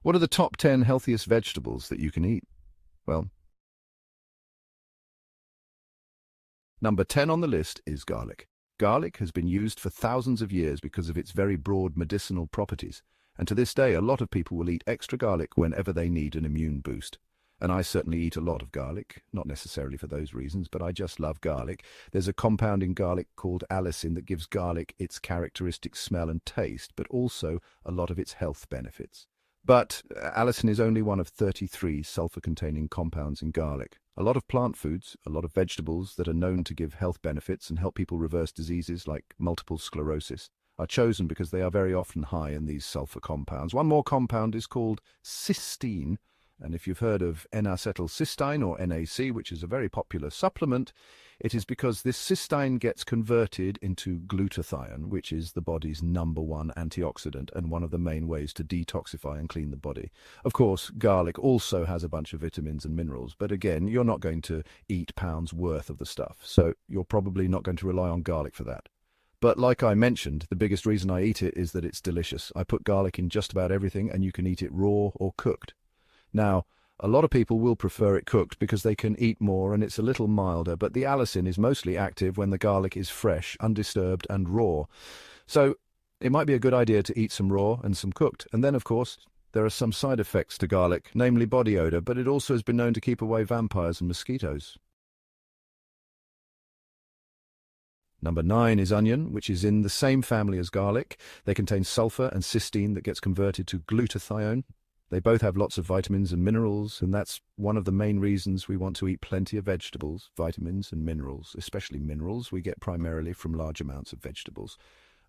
What are the top 10 healthiest vegetables that you can eat? Well, number 10 on the list is garlic. Garlic has been used for thousands of years because of its very broad medicinal properties, and to this day a lot of people will eat extra garlic whenever they need an immune boost. And I certainly eat a lot of garlic, not necessarily for those reasons, but I just love garlic. There's a compound in garlic called allicin that gives garlic its characteristic smell and taste, but also a lot of its health benefits. But allicin is only one of 33 sulfur-containing compounds in garlic. A lot of plant foods, a lot of vegetables that are known to give health benefits and help people reverse diseases like multiple sclerosis are chosen because they are very often high in these sulfur compounds. One more compound is called cysteine, and if you've heard of N-acetylcysteine or NAC, which is a very popular supplement, it is because this cysteine gets converted into glutathione, which is the body's #1 antioxidant and one of the main ways to detoxify and clean the body. Of course, garlic also has a bunch of vitamins and minerals, but again, you're not going to eat pounds worth of the stuff, so you're probably not going to rely on garlic for that. But like I mentioned, the biggest reason I eat it is that it's delicious. I put garlic in just about everything, and you can eat it raw or cooked. Now, a lot of people will prefer it cooked because they can eat more and it's a little milder, but the allicin is mostly active when the garlic is fresh, undisturbed and raw. So it might be a good idea to eat some raw and some cooked. And then, of course, there are some side effects to garlic, namely body odor, but it also has been known to keep away vampires and mosquitoes. Number 9 is onion, which is in the same family as garlic. They contain sulfur and cysteine that gets converted to glutathione. They both have lots of vitamins and minerals, and that's one of the main reasons we want to eat plenty of vegetables, vitamins and minerals, especially minerals we get primarily from large amounts of vegetables.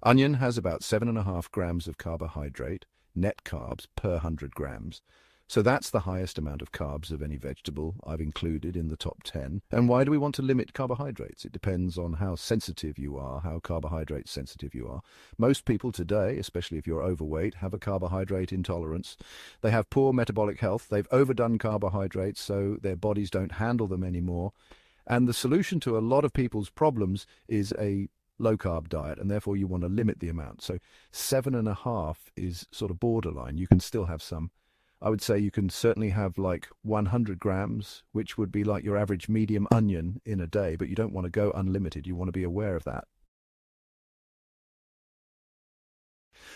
Onion has about 7.5 grams of carbohydrate, net carbs, per 100 grams. So that's the highest amount of carbs of any vegetable I've included in the top 10. And why do we want to limit carbohydrates? It depends on how sensitive you are, how carbohydrate sensitive you are. Most people today, especially if you're overweight, have a carbohydrate intolerance. They have poor metabolic health. They've overdone carbohydrates, so their bodies don't handle them anymore. And the solution to a lot of people's problems is a low-carb diet, and therefore you want to limit the amount. So 7.5 is sort of borderline. You can still have some. I would say you can certainly have like 100 grams, which would be like your average medium onion in a day, but you don't want to go unlimited. You want to be aware of that.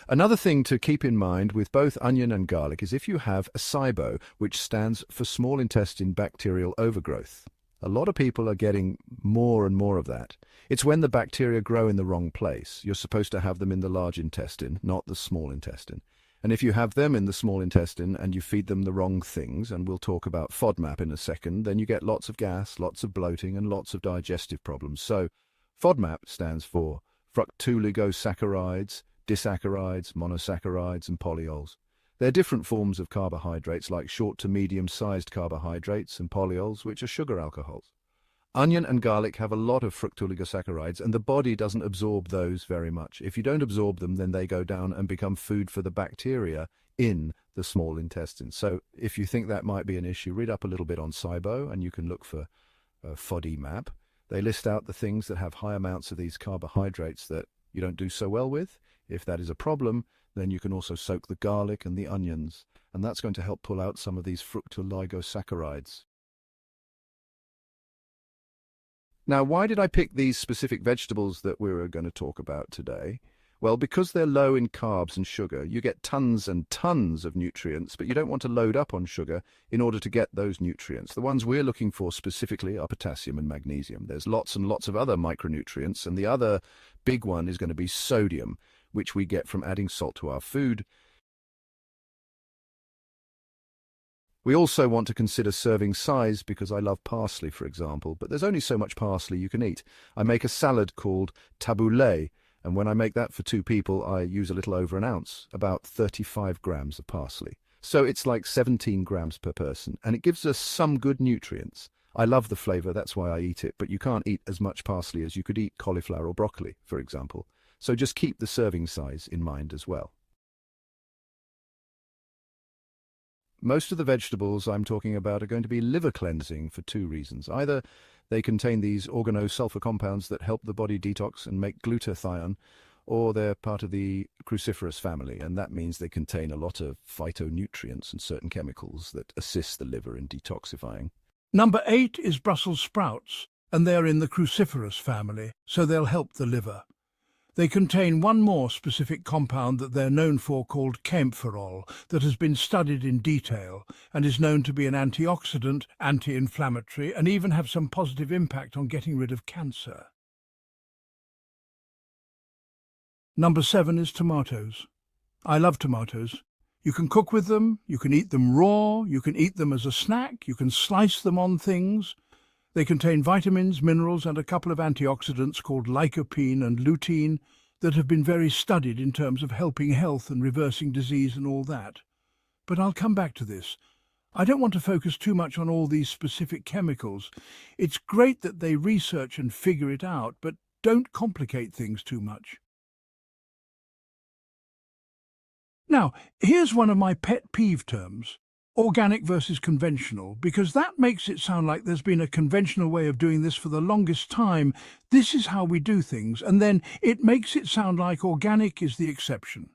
Another thing to keep in mind with both onion and garlic is if you have a SIBO, which stands for small intestine bacterial overgrowth. A lot of people are getting more and more of that. It's when the bacteria grow in the wrong place. You're supposed to have them in the large intestine, not the small intestine. And if you have them in the small intestine and you feed them the wrong things, and we'll talk about FODMAP in a second, then you get lots of gas, lots of bloating, and lots of digestive problems. So FODMAP stands for fructooligosaccharides, disaccharides, monosaccharides, and polyols. They're different forms of carbohydrates like short to medium-sized carbohydrates and polyols, which are sugar alcohols. Onion and garlic have a lot of fructooligosaccharides, and the body doesn't absorb those very much. If you don't absorb them, then they go down and become food for the bacteria in the small intestine. So if you think that might be an issue, read up a little bit on SIBO, and you can look for FODMAP. They list out the things that have high amounts of these carbohydrates that you don't do so well with. If that is a problem, then you can also soak the garlic and the onions, and that's going to help pull out some of these fructooligosaccharides. Now, why did I pick these specific vegetables that we were going to talk about today? Well, because they're low in carbs and sugar, you get tons and tons of nutrients, but you don't want to load up on sugar in order to get those nutrients. The ones we're looking for specifically are potassium and magnesium. There's lots and lots of other micronutrients, and the other big one is going to be sodium, which we get from adding salt to our food. We also want to consider serving size because I love parsley, for example, but there's only so much parsley you can eat. I make a salad called tabbouleh, and when I make that for 2 people, I use a little over an ounce, about 35 grams of parsley. So it's like 17 grams per person, and it gives us some good nutrients. I love the flavor, that's why I eat it, but you can't eat as much parsley as you could eat cauliflower or broccoli, for example. So just keep the serving size in mind as well. Most of the vegetables I'm talking about are going to be liver cleansing for 2 reasons. Either they contain these organosulfur compounds that help the body detox and make glutathione, or they're part of the cruciferous family, and that means they contain a lot of phytonutrients and certain chemicals that assist the liver in detoxifying. Number 8 is Brussels sprouts, and they're in the cruciferous family, so they'll help the liver. They contain one more specific compound that they're known for called kaempferol that has been studied in detail and is known to be an antioxidant, anti-inflammatory, and even have some positive impact on getting rid of cancer. Number 7 is tomatoes. I love tomatoes. You can cook with them, you can eat them raw, you can eat them as a snack, you can slice them on things. They contain vitamins, minerals, and a couple of antioxidants called lycopene and lutein that have been very studied in terms of helping health and reversing disease and all that. But I'll come back to this. I don't want to focus too much on all these specific chemicals. It's great that they research and figure it out, but don't complicate things too much. Now, here's one of my pet peeve terms. Organic versus conventional, because that makes it sound like there's been a conventional way of doing this for the longest time. This is how we do things, and then it makes it sound like organic is the exception.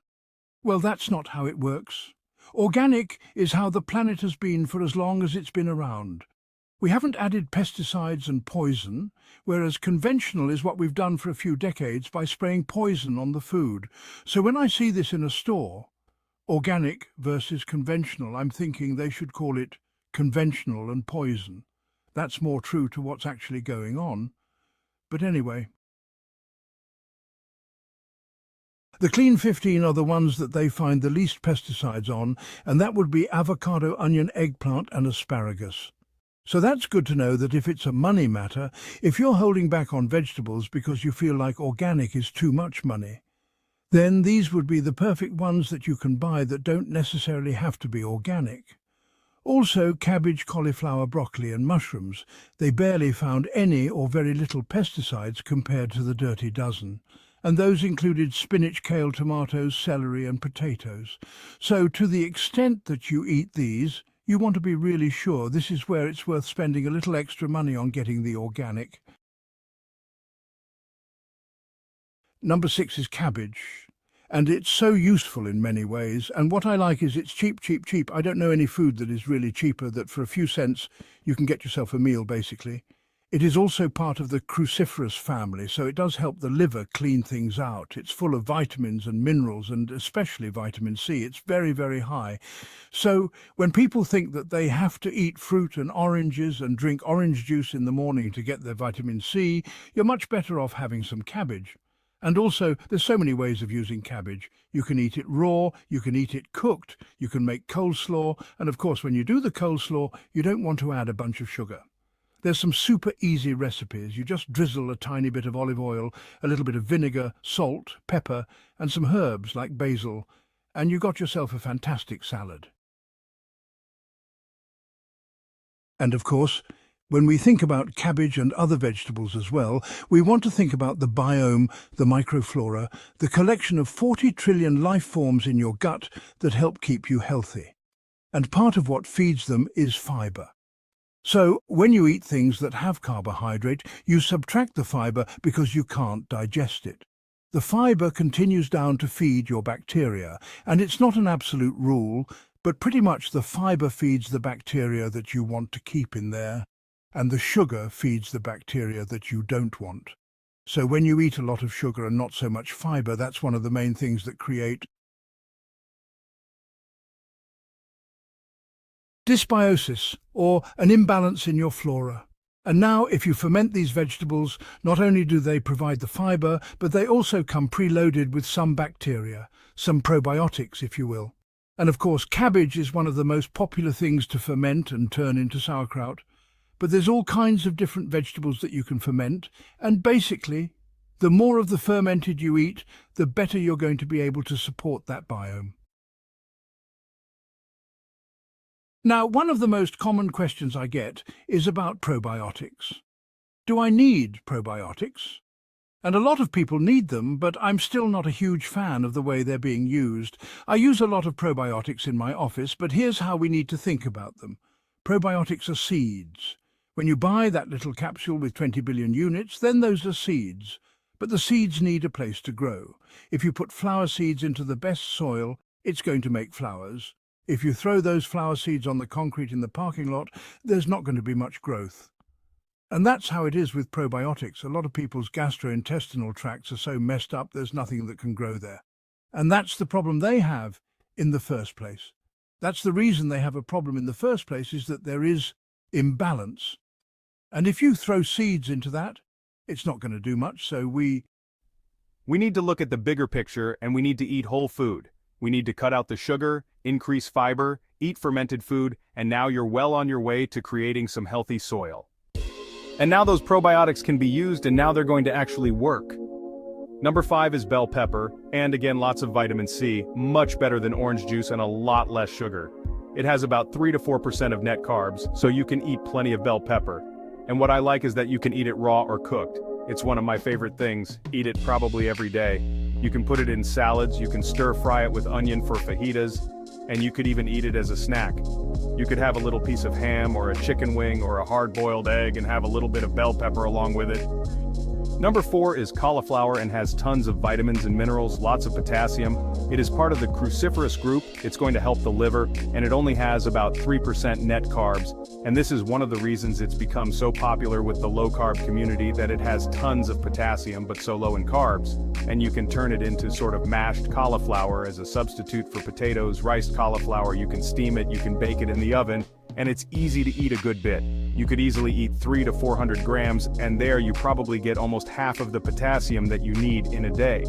Well, that's not how it works. Organic is how the planet has been for as long as it's been around. We haven't added pesticides and poison, whereas conventional is what we've done for a few decades by spraying poison on the food. So when I see this in a store, organic versus conventional, I'm thinking they should call it conventional and poison. That's more true to what's actually going on. But anyway. The clean 15 are the ones that they find the least pesticides on, and that would be avocado, onion, eggplant and asparagus. So that's good to know that if it's a money matter, if you're holding back on vegetables because you feel like organic is too much money, then these would be the perfect ones that you can buy that don't necessarily have to be organic. Also, cabbage, cauliflower, broccoli and mushrooms. They barely found any or very little pesticides compared to the dirty dozen. And those included spinach, kale, tomatoes, celery and potatoes. So to the extent that you eat these, you want to be really sure this is where it's worth spending a little extra money on getting the organic. Number 6 is cabbage, and it's so useful in many ways, and what I like is it's cheap, cheap, cheap. I don't know any food that is really cheaper, that for a few cents you can get yourself a meal, basically. It is also part of the cruciferous family, so it does help the liver clean things out. It's full of vitamins and minerals, and especially vitamin C. It's very, very high. So when people think that they have to eat fruit and oranges and drink orange juice in the morning to get their vitamin C, you're much better off having some cabbage. And also, there's so many ways of using cabbage. You can eat it raw, you can eat it cooked, you can make coleslaw, and of course when you do the coleslaw, you don't want to add a bunch of sugar. There's some super easy recipes. You just drizzle a tiny bit of olive oil, a little bit of vinegar, salt, pepper, and some herbs like basil, and you got yourself a fantastic salad. And of course, when we think about cabbage and other vegetables as well, we want to think about the biome, the microflora, the collection of 40 trillion life forms in your gut that help keep you healthy. And part of what feeds them is fibre. So when you eat things that have carbohydrate, you subtract the fibre because you can't digest it. The fibre continues down to feed your bacteria, and it's not an absolute rule, but pretty much the fibre feeds the bacteria that you want to keep in there, and the sugar feeds the bacteria that you don't want. So when you eat a lot of sugar and not so much fibre, that's one of the main things that create dysbiosis, or an imbalance in your flora. And now, if you ferment these vegetables, not only do they provide the fibre, but they also come preloaded with some bacteria, some probiotics, if you will. And of course, cabbage is one of the most popular things to ferment and turn into sauerkraut. But there's all kinds of different vegetables that you can ferment, and basically, the more of the fermented you eat, the better you're going to be able to support that biome. Now, one of the most common questions I get is about probiotics. Do I need probiotics? And a lot of people need them, but I'm still not a huge fan of the way they're being used. I use a lot of probiotics in my office, but here's how we need to think about them. Probiotics are seeds. When you buy that little capsule with 20 billion units, then those are seeds. But the seeds need a place to grow. If you put flower seeds into the best soil, it's going to make flowers. If you throw those flower seeds on the concrete in the parking lot, there's not going to be much growth. And that's how it is with probiotics. A lot of people's gastrointestinal tracts are so messed up there's nothing that can grow there. And that's the problem they have in the first place. That's the reason they have a problem in the first place, is that there is imbalance. And if you throw seeds into that, it's not going to do much, so we need to look at the bigger picture, and we need to eat whole food. We need to cut out the sugar, increase fiber, eat fermented food, and now you're well on your way to creating some healthy soil. And now those probiotics can be used, and now they're going to actually work. Number 5 is bell pepper, and again lots of vitamin C, much better than orange juice and a lot less sugar. It has about 3 to 4% of net carbs, so you can eat plenty of bell pepper. And what I like is that you can eat it raw or cooked. It's one of my favorite things. Eat it probably every day. You can put it in salads, you can stir fry it with onion for fajitas, and you could even eat it as a snack. You could have a little piece of ham or a chicken wing or a hard-boiled egg and have a little bit of bell pepper along with it. Number 4 is cauliflower, and has tons of vitamins and minerals, lots of potassium. It is part of the cruciferous group. It's going to help the liver, and it only has about 3% net carbs. And this is one of the reasons it's become so popular with the low-carb community, that it has tons of potassium but so low in carbs. And you can turn it into sort of mashed cauliflower as a substitute for potatoes, riced cauliflower. You can steam it, you can bake it in the oven, and it's easy to eat a good bit. You could easily eat 300 to 400 grams, and there you probably get almost half of the potassium that you need in a day.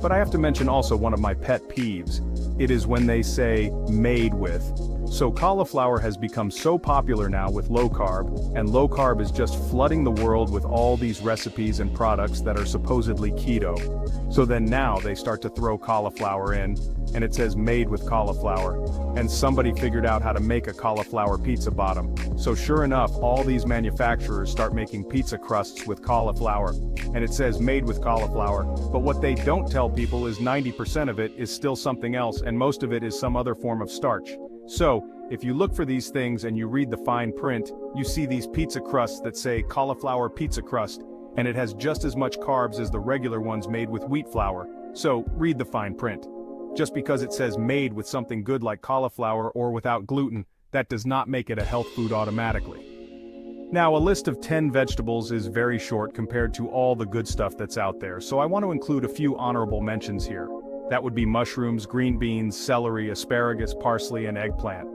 But I have to mention also one of my pet peeves. It is when they say made with. So cauliflower has become so popular now with low carb, and low carb is just flooding the world with all these recipes and products that are supposedly keto. So then now they start to throw cauliflower in, and it says made with cauliflower, and somebody figured out how to make a cauliflower pizza bottom. So sure enough, all these manufacturers start making pizza crusts with cauliflower, and it says made with cauliflower, but what they don't tell people is 90% of it is still something else, and most of it is some other form of starch. So, if you look for these things and you read the fine print, you see these pizza crusts that say cauliflower pizza crust, and it has just as much carbs as the regular ones made with wheat flour. So, read the fine print. Just because it says made with something good like cauliflower or without gluten, that does not make it a health food automatically. Now, a list of 10 vegetables is very short compared to all the good stuff that's out there, so I want to include a few honorable mentions here. That would be mushrooms, green beans, celery, asparagus, parsley, and eggplant.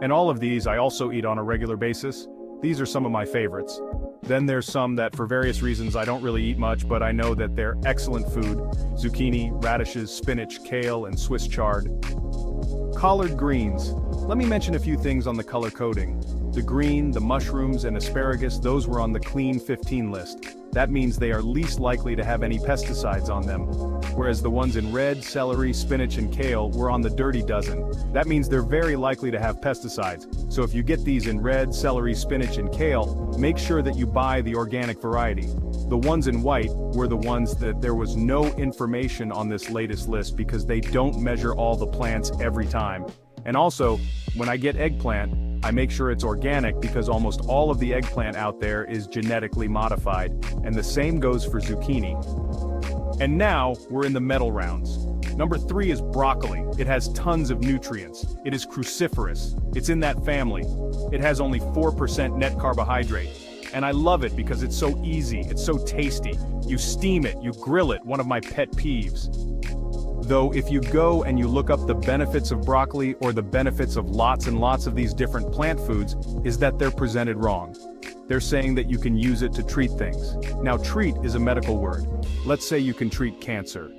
And all of these I also eat on a regular basis. These are some of my favorites. Then there's some that for various reasons I don't really eat much, but I know that they're excellent food. Zucchini, radishes, spinach, kale, and Swiss chard. Collard greens. Let me mention a few things on the color coding. The green, the mushrooms, and asparagus, those were on the clean 15 list. That means they are least likely to have any pesticides on them. Whereas the ones in red, celery, spinach, and kale were on the dirty dozen. That means they're very likely to have pesticides. So if you get these in red, celery, spinach, and kale, make sure that you buy the organic variety. The ones in white were the ones that there was no information on this latest list because they don't measure all the plants every time. And also, when I get eggplant, I make sure it's organic because almost all of the eggplant out there is genetically modified, and the same goes for zucchini. And now, we're in the medal rounds. Number 3 is broccoli. It has tons of nutrients. It is cruciferous. It's in that family. It has only 4% net carbohydrate. And I love it because it's so easy, it's so tasty. You steam it, you grill it, one of my pet peeves. Though if you go and you look up the benefits of broccoli or the benefits of lots and lots of these different plant foods, is that they're presented wrong. They're saying that you can use it to treat things. Now, treat is a medical word. Let's say you can treat cancer.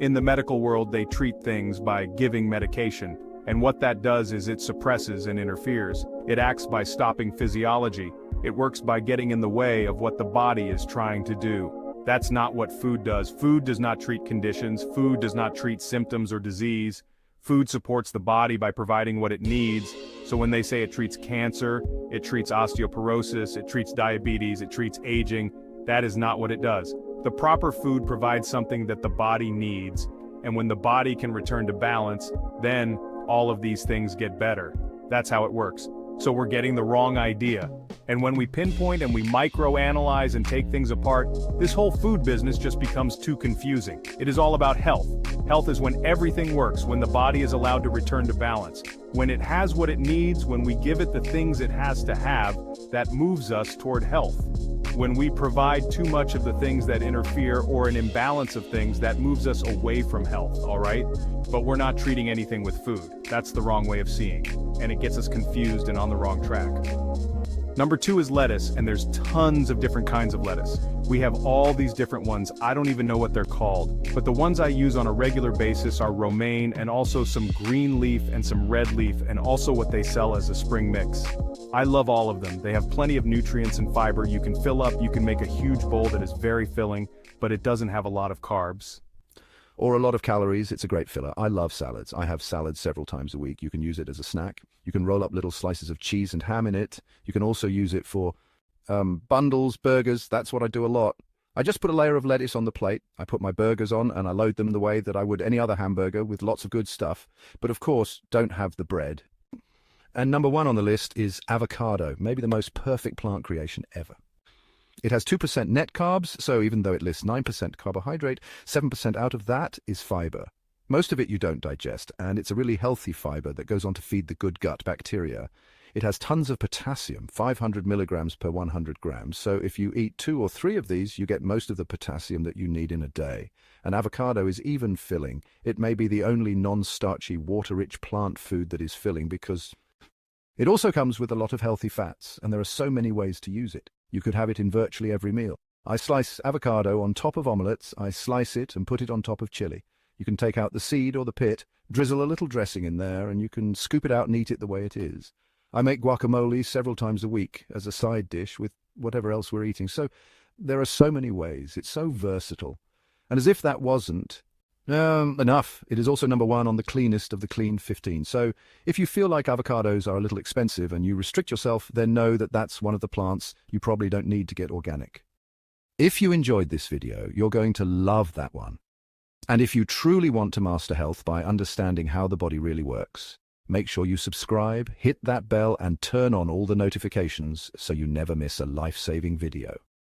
In the medical world, they treat things by giving medication. And what that does is it suppresses and interferes. It acts by stopping physiology. It works by getting in the way of what the body is trying to do. That's not what food does. Food does not treat conditions. Food does not treat symptoms or disease. Food supports the body by providing what it needs. So when they say it treats cancer, it treats osteoporosis, it treats diabetes, it treats aging, that is not what it does. The proper food provides something that the body needs. And when the body can return to balance, then all of these things get better. That's how it works. so we're getting the wrong idea. And when we pinpoint and we microanalyze and take things apart, this whole food business just becomes too confusing. It is all about health. Health is when everything works, when the body is allowed to return to balance, when it has what it needs, when we give it the things it has to have, that moves us toward health. When we provide too much of the things that interfere or an imbalance of things that moves us away from health, all right? But we're not treating anything with food. That's the wrong way of seeing, and it gets us confused and on the wrong track. Number 2 is lettuce, and there's tons of different kinds of lettuce. We have all these different ones, I don't even know what they're called, but the ones I use on a regular basis are romaine and also some green leaf and some red leaf and also what they sell as a spring mix. I love all of them. They have plenty of nutrients and fiber. You can fill up, you can make a huge bowl that is very filling, but it doesn't have a lot of carbs. Or a lot of calories. It's a great filler. I love salads. I have salads several times a week. You can use it as a snack. You can roll up little slices of cheese and ham in it. You can also use it for bundles, burgers. That's what I do a lot. I just put a layer of lettuce on the plate. I put my burgers on and I load them the way that I would any other hamburger with lots of good stuff. But of course, don't have the bread. And number 1 on the list is avocado, maybe the most perfect plant creation ever. It has 2% net carbs, so even though it lists 9% carbohydrate, 7% out of that is fiber. Most of it you don't digest, and it's a really healthy fiber that goes on to feed the good gut bacteria. It has tons of potassium, 500 milligrams per 100 grams, so if you eat 2 or 3 of these, you get most of the potassium that you need in a day. And avocado is even filling. It may be the only non-starchy, water-rich plant food that is filling because it also comes with a lot of healthy fats, and there are so many ways to use it. You could have it in virtually every meal. I slice avocado on top of omelettes, I slice it and put it on top of chili. You can take out the seed or the pit, drizzle a little dressing in there, and you can scoop it out and eat it the way it is. I make guacamole several times a week as a side dish with whatever else we're eating. So there are so many ways. It's so versatile. And as if that wasn't enough, it is also number 1 on the cleanest of the clean 15. So if you feel like avocados are a little expensive and you restrict yourself, then know that that's one of the plants you probably don't need to get organic. If you enjoyed this video, you're going to love that one. And if you truly want to master health by understanding how the body really works, make sure you subscribe, hit that bell, and turn on all the notifications so you never miss a life-saving video.